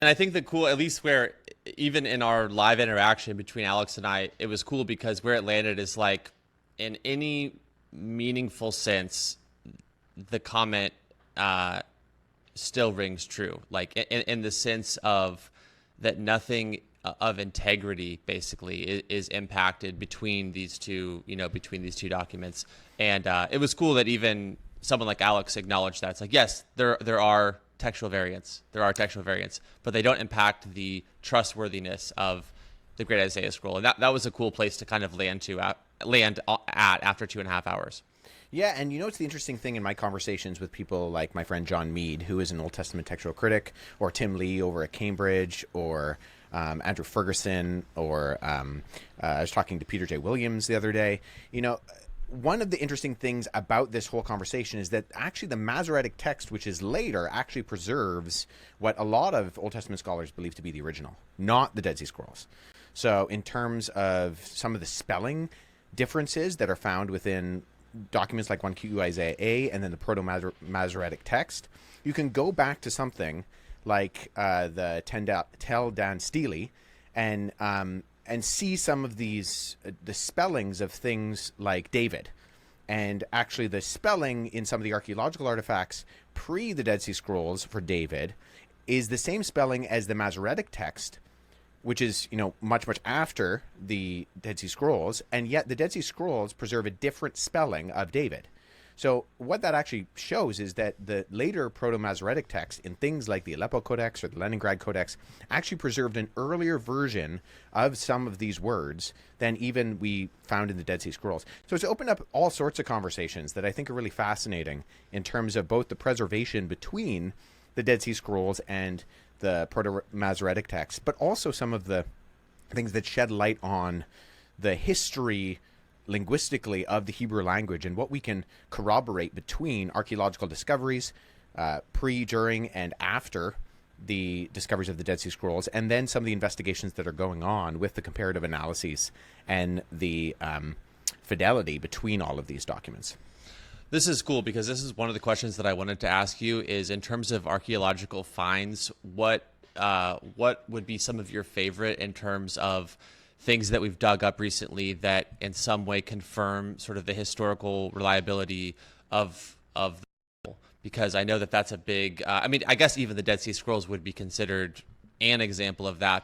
And I think the cool, at least where even in our live interaction between Alex and I, it was cool because where it landed is like in any meaningful sense, the comment still rings true. Like in the sense of that nothing of integrity basically is impacted between these two, between these two documents. And it was cool that even someone like Alex acknowledged that. It's like, yes, there are textual variants. There are textual variants, but they don't impact the trustworthiness of the Great Isaiah Scroll. And that was a cool place to kind of land at after 2.5 hours. Yeah, and it's the interesting thing in my conversations with people like my friend John Mead, who is an Old Testament textual critic, or Tim Lee over at Cambridge, or Andrew Ferguson, or I was talking to Peter J. Williams the other day. One of the interesting things about this whole conversation is that actually the Masoretic text, which is later, actually preserves what a lot of Old Testament scholars believe to be the original, not the Dead Sea Scrolls. So in terms of some of the spelling differences that are found within documents like 1Q Isaiah A and then the Proto-Masoretic text, you can go back to something like the Tel Dan Stele and see some of these, the spellings of things like David. And actually the spelling in some of the archaeological artifacts pre the Dead Sea Scrolls for David is the same spelling as the Masoretic text, which is, much, much after the Dead Sea Scrolls. And yet the Dead Sea Scrolls preserve a different spelling of David. So what that actually shows is that the later Proto-Masoretic text in things like the Aleppo Codex or the Leningrad Codex actually preserved an earlier version of some of these words than even we found in the Dead Sea Scrolls. So it's opened up all sorts of conversations that I think are really fascinating in terms of both the preservation between the Dead Sea Scrolls and the Proto-Masoretic text, but also some of the things that shed light on the history linguistically of the Hebrew language and what we can corroborate between archaeological discoveries pre, during, and after the discoveries of the Dead Sea Scrolls, and then some of the investigations that are going on with the comparative analyses and the fidelity between all of these documents. This is cool because this is one of the questions that I wanted to ask you is in terms of archaeological finds, what would be some of your favorite in terms of things that we've dug up recently that in some way confirm sort of the historical reliability of the Bible? Because I know that that's a big, I guess even the Dead Sea Scrolls would be considered an example of that.